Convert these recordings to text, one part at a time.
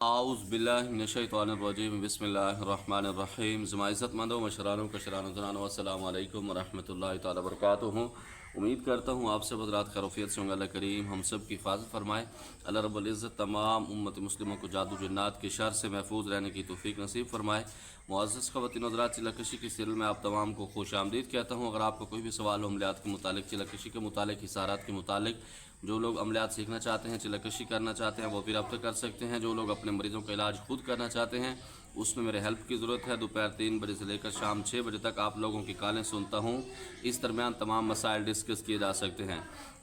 اعوذ باللہ من الشیطان الرجیم بسم اللہ الرحمن الرحیم عزت مندوں مشرانوں کشرانوں زنانوں السلام علیکم ورحمۃ اللہ تعالی وبرکاتہ۔ امید کرتا ہوں آپ سب حضرات خیریت سے ہوں گے۔ اللہ کریم ہم سب کی حفاظت فرمائے۔ اللہ رب العزت تمام امت مسلموں کو جادو جنات کے شر سے محفوظ رہنے کی توفیق نصیب فرمائے۔ معزز خواتین حضرات، چلکشی کی سیریل میں آپ تمام کو خوش آمدید کہتا ہوں۔ اگر آپ کو کوئی بھی سوال ہو عملیات کے متعلق، چلکشی کے متعلق، حصارات کے متعلق، جو لوگ عملیات سیکھنا چاہتے ہیں، چلکشی کرنا چاہتے ہیں، وہ بھی رابطہ کر سکتے ہیں۔ جو لوگ اپنے مریضوں کا علاج خود کرنا چاہتے ہیں، اس میں میرے ہیلپ کی ضرورت ہے۔ دوپہر 3 بجے سے لے کر شام 6 بجے تک آپ لوگوں کی کالیں سنتا ہوں۔ اس درمیان تمام مسائل ڈسکس کیے جا سکتے ہیں۔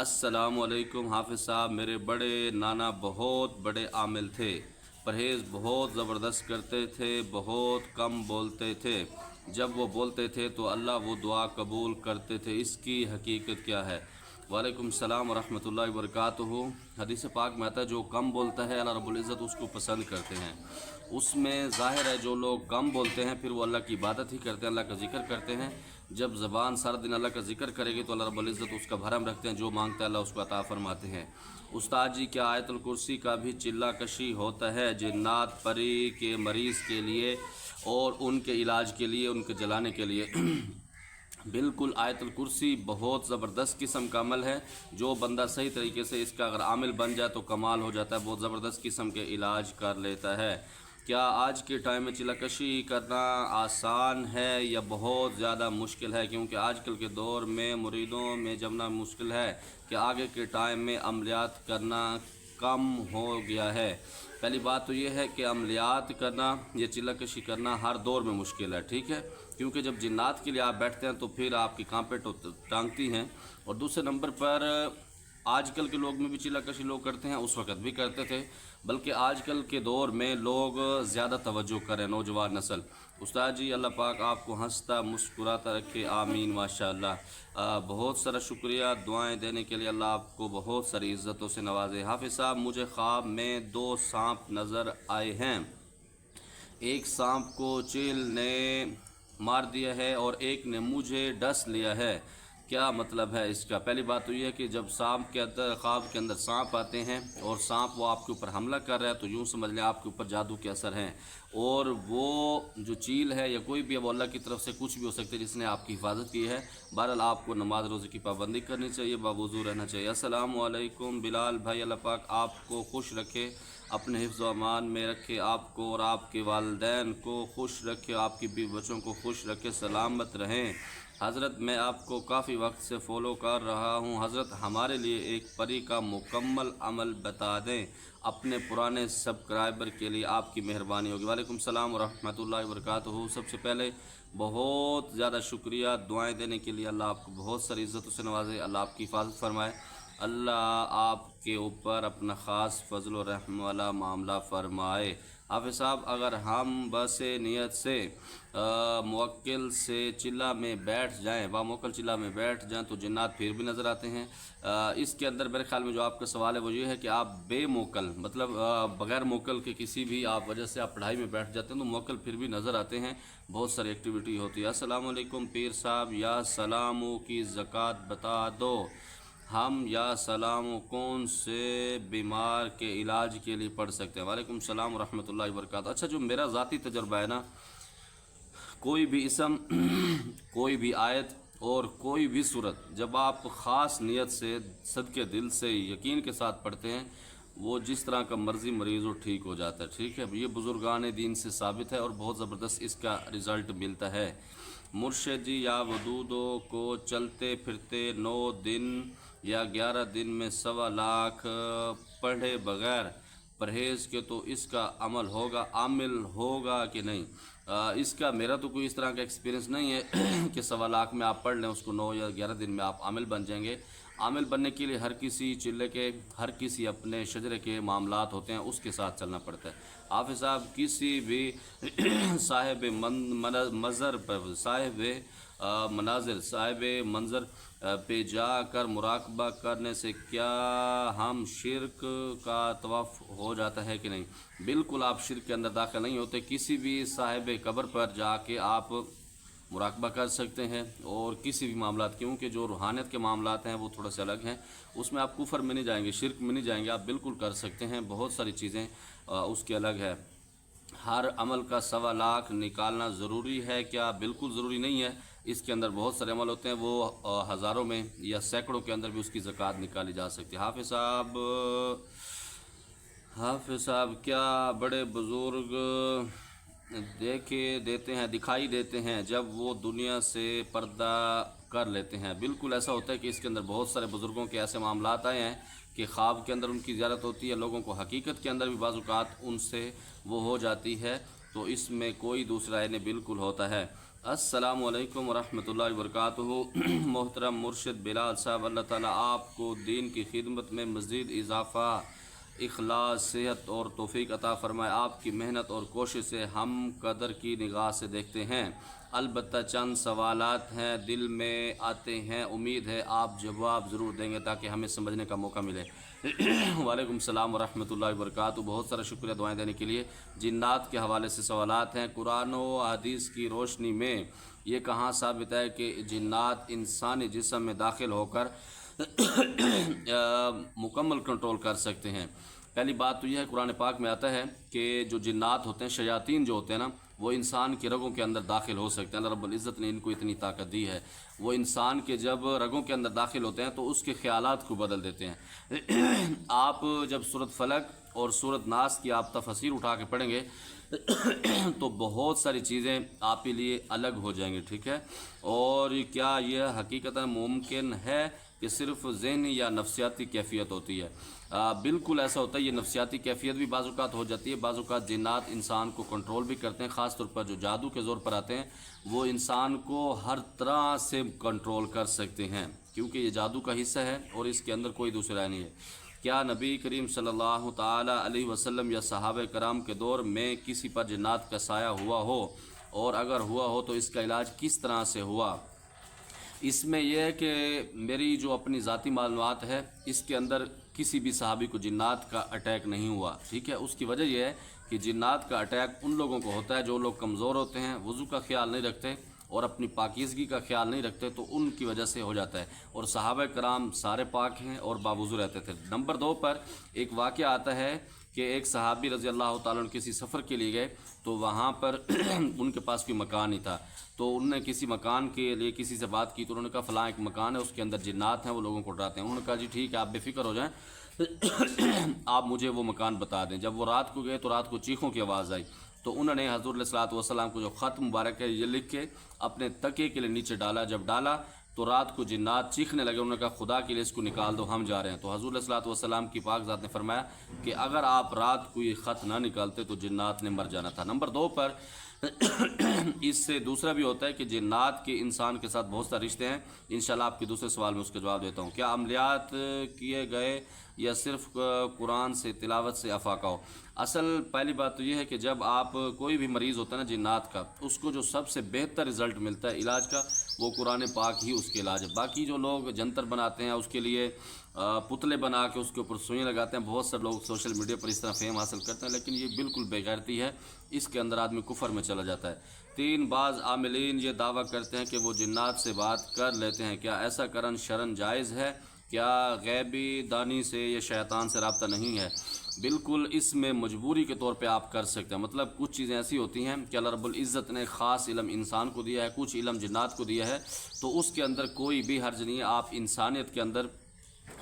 السلام علیکم حافظ صاحب، میرے بڑے نانا بہت بڑے عامل تھے، پرہیز بہت زبردست کرتے تھے، بہت کم بولتے تھے، جب وہ بولتے تھے تو اللہ وہ دعا قبول کرتے تھے، اس کی حقیقت کیا ہے؟ وعلیکم السلام ورحمۃ اللہ وبرکاتہ۔ حدیث پاک میں آتا ہے جو کم بولتا ہے اللہ رب العزت اس کو پسند کرتے ہیں۔ اس میں ظاہر ہے جو لوگ کم بولتے ہیں پھر وہ اللہ کی عبادت ہی کرتے ہیں، اللہ کا ذکر کرتے ہیں۔ جب زبان سارا دن اللہ کا ذکر کرے گی تو اللہ رب العزت اس کا بھرم رکھتے ہیں، جو مانگتا ہے اللہ اس کو عطا فرماتے ہیں۔ استاد جی، کیا آیت الکرسی کا بھی چلہ کشی ہوتا ہے جنات پری کے مریض کے لیے اور ان کے علاج کے لیے، ان کے جلانے کے لیے؟ بالکل، آیت الکرسی بہت زبردست قسم کا عمل ہے۔ جو بندہ صحیح طریقے سے اس کا اگر عامل بن جائے تو کمال ہو جاتا ہے، بہت زبردست قسم کے علاج کر لیتا ہے۔ کیا آج کے ٹائم میں چلہ کشی کرنا آسان ہے یا بہت زیادہ مشکل ہے؟ کیونکہ آج کل کے دور میں مریدوں میں جمنا مشکل ہے کہ آگے کے ٹائم میں عملیات کرنا کم ہو گیا ہے۔ پہلی بات تو یہ ہے کہ عملیات کرنا یا چلہ کشی کرنا ہر دور میں مشکل ہے، ٹھیک ہے، کیونکہ جب جنات کے لیے آپ بیٹھتے ہیں تو پھر آپ کی کانپیں ٹانگتی ہیں۔ اور دوسرے نمبر پر آج کل کے لوگ میں بھی چلہ کشی لوگ کرتے ہیں، اس وقت بھی کرتے تھے، بلکہ آج کل کے دور میں لوگ زیادہ توجہ کریں، نوجوان نسل۔ استاد جی، اللہ پاک آپ کو ہنستا مسکراتا رکھے، آمین، ماشاءاللہ۔ بہت سارا شکریہ دعائیں دینے کے لیے، اللہ آپ کو بہت ساری عزتوں سے نوازے۔ حافظ صاحب، مجھے خواب میں 2 سانپ نظر آئے ہیں، ایک سانپ کو چیل نے مار دیا ہے اور ایک نے مجھے ڈس لیا ہے، کیا مطلب ہے اس کا؟ پہلی بات تو یہ ہے کہ جب سانپ کے اندر، خواب کے اندر سانپ آتے ہیں اور سانپ وہ آپ کے اوپر حملہ کر رہا ہے تو یوں سمجھ لیں آپ کے اوپر جادو کے اثر ہیں، اور وہ جو چیل ہے یا کوئی بھی ہے وہ اللہ کی طرف سے کچھ بھی ہو سکتے جس نے آپ کی حفاظت کی ہے۔ بہرحال آپ کو نماز روزے کی پابندی کرنی چاہیے، باوضو رہنا چاہیے۔ السلام علیکم بلال بھائی، اللہ پاک آپ کو خوش رکھے، اپنے حفظ و امان میں رکھے، آپ کو اور آپ کے والدین کو خوش رکھے، آپ کی بیوی بچوں کو خوش رکھے، سلامت رہیں۔ حضرت، میں آپ کو کافی وقت سے فالو کر رہا ہوں، حضرت ہمارے لیے ایک پری کا مکمل عمل بتا دیں، اپنے پرانے سبسکرائبر کے لیے آپ کی مہربانی ہوگی۔ وعلیکم السلام ورحمۃ اللہ وبرکاتہ۔ سب سے پہلے بہت زیادہ شکریہ دعائیں دینے کے لیے، اللہ آپ کو بہت ساری عزتوں سے نوازے، اللہ آپ کی حفاظت فرمائے، اللہ آپ کے اوپر اپنا خاص فضل و رحم والا معاملہ فرمائے۔ حافظ صاحب، اگر ہم بس نیت سے موکل سے چلہ میں بیٹھ جائیں، باموکل چلہ میں بیٹھ جائیں تو جنات پھر بھی نظر آتے ہیں؟ اس کے اندر میرے خیال میں جو آپ کا سوال ہے وہ یہ ہے کہ آپ بے موکل، مطلب بغیر موکل کے کسی بھی آپ وجہ سے آپ پڑھائی میں بیٹھ جاتے ہیں تو موکل پھر بھی نظر آتے ہیں، بہت ساری ایکٹیویٹی ہوتی ہے۔ السلام علیکم پیر صاحب، یا سلاموں کی زکوٰۃ بتا دو، ہم یا سلام کون سے بیمار کے علاج کے لیے پڑھ سکتے ہیں؟ وعلیکم السلام ورحمۃ اللہ وبرکاتہ۔ اچھا، جو میرا ذاتی تجربہ ہے نا، کوئی بھی اسم کوئی بھی آیت اور کوئی بھی صورت جب آپ خاص نیت سے صدقے دل سے یقین کے ساتھ پڑھتے ہیں، وہ جس طرح کا مرضی مریض ہو ٹھیک ہو جاتا ہے، ٹھیک ہے، یہ بزرگان دین سے ثابت ہے اور بہت زبردست اس کا رزلٹ ملتا ہے۔ مرشد جی، یا ودودوں کو چلتے پھرتے 9 دن یا 11 دن میں 1.25 لاکھ پڑھے بغیر پرہیز کے تو اس کا عمل ہوگا، عامل ہوگا کہ نہیں؟ اس کا میرا تو کوئی اس طرح کا ایکسپیرینس نہیں ہے کہ 1.25 لاکھ میں آپ پڑھ لیں، اس کو 9 یا 11 دن میں آپ عامل بن جائیں گے۔ عامل بننے کے لیے ہر کسی چلے کے، ہر کسی اپنے شجرے کے معاملات ہوتے ہیں، اس کے ساتھ چلنا پڑتا ہے۔ حافظ صاحب، کسی بھی صاحب منظر پر، صاحب مناظر، صاحب منظر پہ جا کر مراقبہ کرنے سے کیا ہم شرک کا طواف ہو جاتا ہے کہ نہیں؟ بالکل، آپ شرک کے اندر داخل نہیں ہوتے۔ کسی بھی صاحب قبر پر جا کے آپ مراقبہ کر سکتے ہیں، اور کسی بھی معاملات کیونکہ جو روحانیت کے معاملات ہیں وہ تھوڑا سے الگ ہیں، اس میں آپ کفر میں نہیں جائیں گے، شرک میں نہیں جائیں گے، آپ بالکل کر سکتے ہیں، بہت ساری چیزیں اس کے الگ ہے۔ ہر عمل کا 1.25 نکالنا ضروری ہے کیا؟ بالکل ضروری نہیں ہے، اس کے اندر بہت سارے عمل ہوتے ہیں، وہ ہزاروں میں یا سینکڑوں کے اندر بھی اس کی زکوٰۃ نکالی جا سکتی ہے۔ حافظ صاحب کیا بڑے بزرگ دکھائی دیتے ہیں جب وہ دنیا سے پردہ کر لیتے ہیں؟ بالکل ایسا ہوتا ہے کہ اس کے اندر بہت سارے بزرگوں کے ایسے معاملات آئے ہیں کہ خواب کے اندر ان کی زیارت ہوتی ہے، لوگوں کو حقیقت کے اندر بھی بعض اوقات ان سے وہ ہو جاتی ہے، تو اس میں کوئی دوسرا نہیں، بالکل ہوتا ہے۔ السلام علیکم ورحمۃ اللہ وبرکاتہ۔ محترم مرشد بلال صاحب، اللہ تعالیٰ آپ کو دین کی خدمت میں مزید اضافہ، اخلاص، صحت اور توفیق عطا فرمائے۔ آپ کی محنت اور کوشش سے ہم قدر کی نگاہ سے دیکھتے ہیں، البتہ چند سوالات ہیں دل میں آتے ہیں، امید ہے آپ جواب ضرور دیں گے تاکہ ہمیں سمجھنے کا موقع ملے۔ وعلیکم السلام ورحمۃ اللہ وبرکاتہ، بہت سارا شکریہ دعائیں دینے کے لیے۔ جنات کے حوالے سے سوالات ہیں۔ قرآن و حدیث کی روشنی میں یہ کہاں ثابت ہے کہ جنات انسانی جسم میں داخل ہو کر مکمل کنٹرول کر سکتے ہیں؟ پہلی بات تو یہ ہے، قرآن پاک میں آتا ہے کہ جو جنات ہوتے ہیں، شیاطین جو ہوتے ہیں نا، وہ انسان کے رگوں کے اندر داخل ہو سکتے ہیں۔ اللہ رب العزت نے ان کو اتنی طاقت دی ہے، وہ انسان کے جب رگوں کے اندر داخل ہوتے ہیں تو اس کے خیالات کو بدل دیتے ہیں۔ آپ جب سورۃ فلق اور سورۃ ناس کی آپ تفسیر اٹھا کے پڑھیں گے تو بہت ساری چیزیں آپ کے لیے الگ ہو جائیں گے، ٹھیک ہے؟ اور کیا یہ حقیقتاً ممکن ہے کہ صرف ذہنی یا نفسیاتی کیفیت ہوتی ہے؟ بالکل ایسا ہوتا ہے، یہ نفسیاتی کیفیت بھی بعض اوقات ہو جاتی ہے، بعض اوقات جنات انسان کو کنٹرول بھی کرتے ہیں، خاص طور پر جو جادو کے زور پر آتے ہیں وہ انسان کو ہر طرح سے کنٹرول کر سکتے ہیں، کیونکہ یہ جادو کا حصہ ہے اور اس کے اندر کوئی دوسرا نہیں ہے۔ کیا نبی کریم صلی اللہ تعالی علیہ وسلم یا صحابہ کرام کے دور میں کسی پر جنات کا سایہ ہوا ہو، اور اگر ہوا ہو تو اس کا علاج کس طرح سے ہوا؟ اس میں یہ ہے کہ میری جو اپنی ذاتی معلومات ہے، اس کے اندر کسی بھی صحابی کو جنات کا اٹیک نہیں ہوا، ٹھیک ہے؟ اس کی وجہ یہ ہے کہ جنات کا اٹیک ان لوگوں کو ہوتا ہے جو لوگ کمزور ہوتے ہیں، وضو کا خیال نہیں رکھتے اور اپنی پاکیزگی کا خیال نہیں رکھتے، تو ان کی وجہ سے ہو جاتا ہے، اور صحابہ کرام سارے پاک ہیں اور باوضو رہتے تھے۔ نمبر 2 پر ایک واقعہ آتا ہے کہ ایک صحابی رضی اللہ تعالیٰ عنہ کسی سفر کے لیے گئے، تو وہاں پر ان کے پاس کوئی مکان نہیں تھا، تو انہوں نے کسی مکان کے لیے کسی سے بات کی، تو انہوں نے کہا فلاں ایک مکان ہے، اس کے اندر جنات ہیں، وہ لوگوں کو ڈراتے ہیں۔ انہوں نے کہا جی ٹھیک ہے، آپ بے فکر ہو جائیں، آپ مجھے وہ مکان بتا دیں۔ جب وہ رات کو گئے تو رات کو چیخوں کی آواز آئی، تو انہوں نے حضور علیہ الصلوۃ والسلام کو جو خط مبارک ہے یہ لکھ کے اپنے تکیے کے لیے نیچے ڈالا، جب ڈالا تو رات کو جنات چیخنے لگے، انہوں نے کہا خدا کے لیے اس کو نکال دو، ہم جا رہے ہیں۔ تو حضور علیہ الصلوۃ والسلام کی پاک ذات نے فرمایا کہ اگر آپ رات کو یہ خط نہ نکالتے تو جنات نے مر جانا تھا۔ نمبر 2 پر اس سے دوسرا بھی ہوتا ہے کہ جنات کے انسان کے ساتھ بہت سارے رشتے ہیں، انشاءاللہ آپ کے دوسرے سوال میں اس کا جواب دیتا ہوں۔ کیا عملیات کیے گئے یا صرف قرآن سے تلاوت سے افاقہ ہو؟ اصل پہلی بات تو یہ ہے کہ جب آپ کوئی بھی مریض ہوتا ہے نا جنات کا، اس کو جو سب سے بہتر رزلٹ ملتا ہے علاج کا، وہ قرآن پاک ہی اس کے علاج ہے۔ باقی جو لوگ جنتر بناتے ہیں، اس کے لیے پتلے بنا کے اس کے اوپر سوئیں لگاتے ہیں، بہت سے لوگ سوشل میڈیا پر اس طرح فیم حاصل کرتے ہیں، لیکن یہ بالکل بے غیرتی ہے، اس کے اندر آدمی کفر میں چلا جاتا ہے۔ 3 بعض عاملین یہ دعویٰ کرتے ہیں کہ وہ جنات سے بات کر لیتے ہیں، کیا ایسا کرن شرن جائز ہے؟ کیا غیبی دانی سے یا شیطان سے رابطہ نہیں ہے؟ بالکل اس میں مجبوری کے طور پہ آپ کر سکتے ہیں، مطلب کچھ چیزیں ایسی ہوتی ہیں کہ اللہ رب العزت نے خاص علم انسان کو دیا ہے، کچھ علم جنات کو دیا ہے، تو اس کے اندر کوئی بھی حرج نہیں ہے۔ آپ انسانیت کے اندر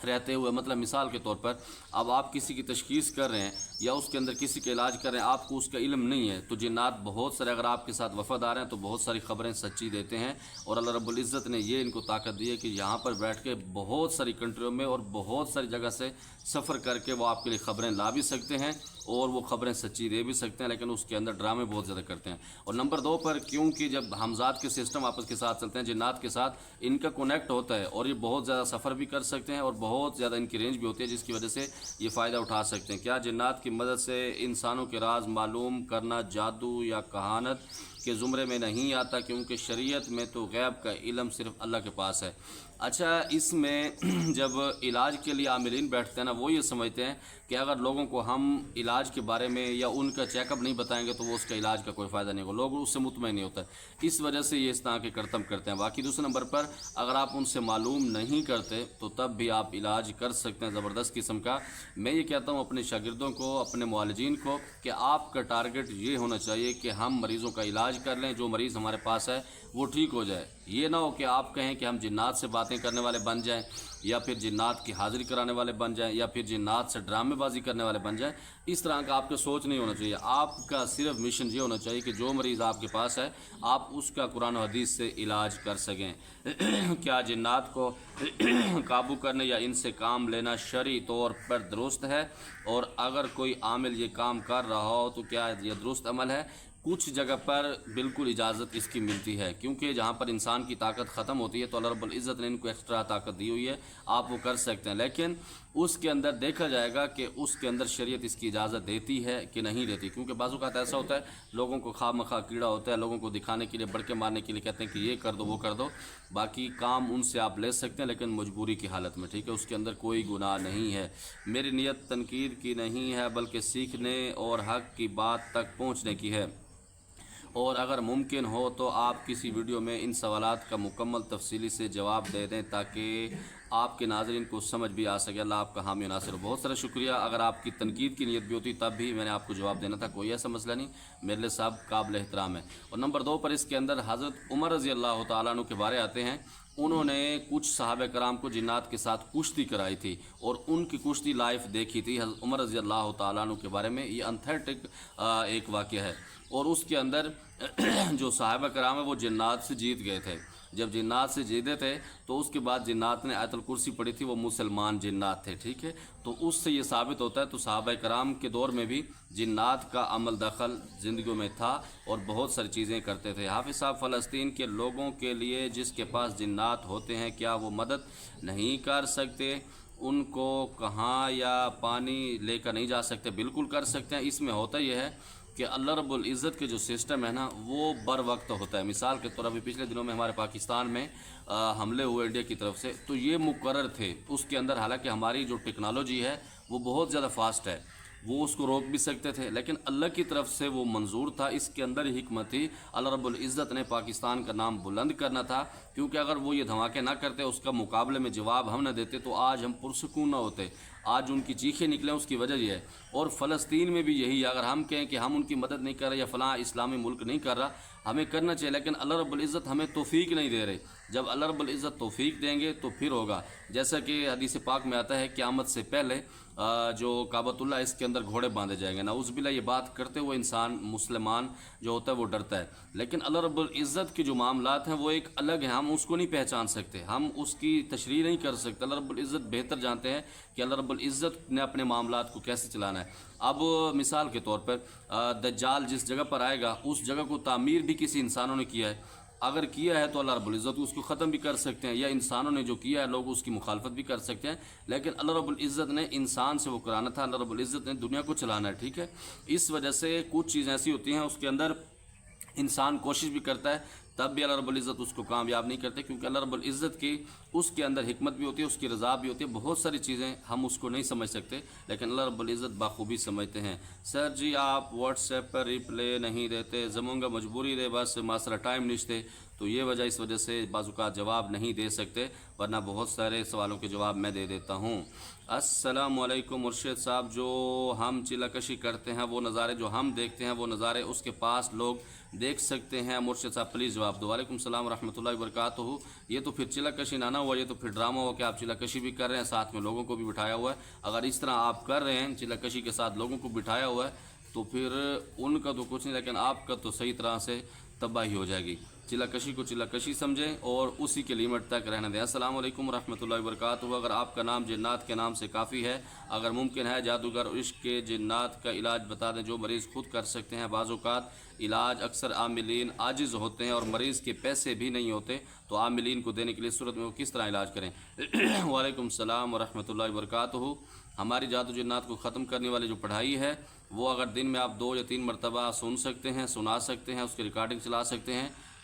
رہتے ہوئے، مطلب مثال کے طور پر اب آپ کسی کی تشخیص کر رہے ہیں یا اس کے اندر کسی کا علاج کر رہے ہیں، آپ کو اس کا علم نہیں ہے، تو جنات بہت سارے اگر آپ کے ساتھ وفادار ہیں تو بہت ساری خبریں سچی دیتے ہیں، اور اللہ رب العزت نے یہ ان کو طاقت دی ہے کہ یہاں پر بیٹھ کے بہت ساری کنٹریوں میں اور بہت ساری جگہ سے سفر کر کے وہ آپ کے لیے خبریں لا بھی سکتے ہیں اور وہ خبریں سچی دے بھی سکتے ہیں، لیکن اس کے اندر ڈرامے بہت زیادہ کرتے ہیں۔ اور نمبر 2 پر کیونکہ جب ہمزاد کے سسٹم آپس کے ساتھ چلتے ہیں، جنات کے ساتھ ان کا کنیکٹ ہوتا ہے اور یہ بہت زیادہ سفر بھی کر سکتے ہیں اور بہت زیادہ ان کی رینج بھی ہوتی ہے، جس کی وجہ سے یہ فائدہ اٹھا سکتے ہیں۔ کیا جنات کی مدد سے انسانوں کے راز معلوم کرنا جادو یا کہانت کے زمرے میں نہیں آتا؟ کیونکہ شریعت میں تو غیب کا علم صرف اللہ کے پاس ہے۔ اچھا، اس میں جب علاج کے لیے عاملین بیٹھتے ہیں نا، وہ یہ سمجھتے ہیں کہ اگر لوگوں کو ہم علاج کے بارے میں یا ان کا چیک اپ نہیں بتائیں گے تو وہ اس کا علاج کا کوئی فائدہ نہیں ہوگا، لوگ اس سے مطمئن نہیں ہوتا ہے، اس وجہ سے یہ اس طرح کے کرتم کرتے ہیں۔ باقی دوسرے نمبر پر اگر آپ ان سے معلوم نہیں کرتے تو تب بھی آپ علاج کر سکتے ہیں زبردست قسم کا۔ میں یہ کہتا ہوں اپنے شاگردوں کو، اپنے معالجین کو، کہ آپ کا ٹارگٹ یہ ہونا چاہیے کہ ہم مریضوں کا علاج کر لیں، جو مریض ہمارے پاس ہے وہ ٹھیک ہو جائے۔ یہ نہ ہو کہ آپ کہیں کہ ہم جنات سے باتیں کرنے والے بن جائیں، یا پھر جنات کی حاضری کرانے والے بن جائیں، یا پھر جنات سے ڈرامے بازی کرنے والے بن جائیں۔ اس طرح کا آپ کا سوچ نہیں ہونا چاہیے۔ آپ کا صرف مشن یہ ہونا چاہیے کہ جو مریض آپ کے پاس ہے آپ اس کا قرآن و حدیث سے علاج کر سکیں۔ کیا جنات کو قابو کرنے یا ان سے کام لینا شرعی طور پر درست ہے؟ اور اگر کوئی عامل یہ کام کر رہا ہو تو کیا یہ درست عمل ہے؟ کچھ جگہ پر بالکل اجازت اس کی ملتی ہے، کیونکہ جہاں پر انسان کی طاقت ختم ہوتی ہے تو اللہ رب العزت نے ان کو ایکسٹرا طاقت دی ہوئی ہے، آپ وہ کر سکتے ہیں، لیکن اس کے اندر دیکھا جائے گا کہ اس کے اندر شریعت اس کی اجازت دیتی ہے کہ نہیں دیتی، کیونکہ بعض اوقات ایسا ہوتا ہے لوگوں کو خواہ مخواہ کیڑا ہوتا ہے، لوگوں کو دکھانے کے لیے، بڑکے مارنے کے لیے کہتے ہیں کہ یہ کر دو وہ کر دو، باقی کام ان سے آپ لے سکتے ہیں لیکن مجبوری کی حالت میں، ٹھیک ہے، اس کے اندر کوئی گناہ نہیں ہے۔ میری نیت تنقید کی نہیں ہے بلکہ سیکھنے اور حق کی بات تک پہنچنے کی ہے، اور اگر ممکن ہو تو آپ کسی ویڈیو میں ان سوالات کا مکمل تفصیلی سے جواب دے دیں تاکہ آپ کے ناظرین کو سمجھ بھی آ سکے۔ اللہ آپ کا حامی و ناصر ہو۔ بہت سارا شکریہ۔ اگر آپ کی تنقید کی نیت بھی ہوتی تب بھی میں نے آپ کو جواب دینا تھا، کوئی ایسا مسئلہ نہیں، میرے لیے صاحب قابل احترام ہے۔ اور نمبر 2 پر اس کے اندر حضرت عمر رضی اللہ تعالیٰ عنہ کے بارے آتے ہیں، انہوں نے کچھ صحابہ کرام کو جنات کے ساتھ کشتی کرائی تھی اور ان کی کشتی لائف دیکھی تھی۔ حضرت عمر رضی اللہ تعالیٰ عنہ کے بارے میں یہ انتھیٹک ایک واقعہ ہے، اور اس کے اندر جو صحابہ کرام ہیں وہ جنات سے جیت گئے تھے۔ جب جنات سے جیتے تھے تو اس کے بعد جنات نے آیت الکرسی پڑھی تھی، وہ مسلمان جنات تھے، ٹھیک ہے، تو اس سے یہ ثابت ہوتا ہے تو صحابہ کرام کے دور میں بھی جنات کا عمل دخل زندگیوں میں تھا اور بہت ساری چیزیں کرتے تھے۔ حافظ صاحب، فلسطین کے لوگوں کے لیے جس کے پاس جنات ہوتے ہیں کیا وہ مدد نہیں کر سکتے؟ ان کو کہاں یا پانی لے کر نہیں جا سکتے؟ بالکل کر سکتے ہیں۔ اس میں ہوتا یہ ہے کہ اللہ رب العزت کے جو سسٹم ہے نا وہ بر وقت ہوتا ہے۔ مثال کے طور ابھی پچھلے دنوں میں ہمارے پاکستان میں حملے ہوئے انڈیا کی طرف سے، تو یہ مقرر تھے اس کے اندر، حالانکہ ہماری جو ٹیکنالوجی ہے وہ بہت زیادہ فاسٹ ہے، وہ اس کو روک بھی سکتے تھے، لیکن اللہ کی طرف سے وہ منظور تھا۔ اس کے اندر ہی حکمت تھی، اللہ رب العزت نے پاکستان کا نام بلند کرنا تھا، کیونکہ اگر وہ یہ دھماکے نہ کرتے، اس کا مقابلے میں جواب ہم نہ دیتے تو آج ہم پرسکون نہ ہوتے۔ آج ان کی چیخیں نکلیں اس کی وجہ یہ ہے، اور فلسطین میں بھی یہی ہے۔ اگر ہم کہیں کہ ہم ان کی مدد نہیں کر رہے یا فلاں اسلامی ملک نہیں کر رہا، ہمیں کرنا چاہیے، لیکن اللہ رب العزت ہمیں توفیق نہیں دے رہے۔ جب اللہ رب العزت توفیق دیں گے تو پھر ہوگا، جیسا کہ حدیث پاک میں آتا ہے قیامت سے پہلے جو کعبۃ اللہ اس کے اندر گھوڑے باندھے جائیں گے، نعوذ باللہ، یہ بات کرتے ہوئے انسان مسلمان جو ہوتا ہے وہ ڈرتا ہے، لیکن اللہ رب العزت کے جو معاملات ہیں وہ ایک الگ ہیں، ہم اس کو نہیں پہچان سکتے، ہم اس کی تشریح نہیں کر سکتے۔ اللہ رب العزت بہتر جانتے ہیں کہ اللہ رب العزت نے اپنے معاملات کو کیسے چلانا ہے۔ اب مثال کے طور پر دجال جس جگہ پر آئے گا اس جگہ کو تعمیر بھی کسی انسانوں نے کیا ہے، اگر کیا ہے تو اللہ رب العزت اس کو ختم بھی کر سکتے ہیں، یا انسانوں نے جو کیا ہے لوگ اس کی مخالفت بھی کر سکتے ہیں، لیکن اللہ رب العزت نے انسان سے وہ کرانا تھا، اللہ رب العزت نے دنیا کو چلانا ہے، ٹھیک ہے۔ اس وجہ سے کچھ چیزیں ایسی ہوتی ہیں اس کے اندر انسان کوشش بھی کرتا ہے تب بھی اللہ رب العزت اس کو کامیاب نہیں کرتے، کیونکہ اللہ رب العزت کی اس کے اندر حکمت بھی ہوتی ہے، اس کی رضا بھی ہوتی ہے، بہت ساری چیزیں ہم اس کو نہیں سمجھ سکتے لیکن اللہ رب العزت بخوبی سمجھتے ہیں۔ سر جی آپ واٹس ایپ پر ریپلے نہیں دیتے، زمونگا مجبوری دے بس ماسرا ٹائم نشتے، تو یہ وجہ اس وجہ سے بعض اوقات جواب نہیں دے سکتے، ورنہ بہت سارے سوالوں کے جواب میں دے دیتا ہوں۔ السلام علیکم مرشد صاحب، جو ہم چلہ کشی کرتے ہیں وہ نظارے جو ہم دیکھتے ہیں وہ نظارے اس کے پاس لوگ دیکھ سکتے ہیں؟ مرشد صاحب پلیز جواب دو۔ وعلیکم السلام ورحمۃ اللہ وبرکاتہ۔ یہ تو پھر چلہ کشی نہ ہوا، یہ تو پھر ڈرامہ ہوا کہ آپ چلہ کشی بھی کر رہے ہیں، ساتھ میں لوگوں کو بھی بٹھایا ہوا ہے۔ اگر اس طرح آپ کر رہے ہیں چلہ کشی کے ساتھ لوگوں کو بٹھایا ہوا ہے تو پھر ان کا تو کچھ نہیں، لیکن آپ کا تو صحیح طرح سے تباہی ہو جائے گی۔ چلہ کشی کو چلہ کشی سمجھیں اور اسی کے لیمٹ تک رہنے دیں۔ السلام علیکم ورحمۃ اللہ وبرکاتہ۔ اگر آپ کا نام جنات کے نام سے کافی ہے، اگر ممکن ہے جادوگر عشق کے جنات کا علاج بتا دیں جو مریض خود کر سکتے ہیں۔ بعض اوقات علاج اکثر عاملین عاجز ہوتے ہیں اور مریض کے پیسے بھی نہیں ہوتے، تو عاملین کو دینے کے لیے صورت میں وہ کس طرح علاج کریں؟ وعلیکم السلام ورحمۃ اللہ وبرکاتہ۔ ہماری جادو جنات کو ختم کرنے والی جو پڑھائی ہے وہ اگر دن میں آپ 2 یا 3 مرتبہ سن سکتے ہیں، سنا سکتے ہیں، اس کی ریکارڈنگ چلا سکتے ہیں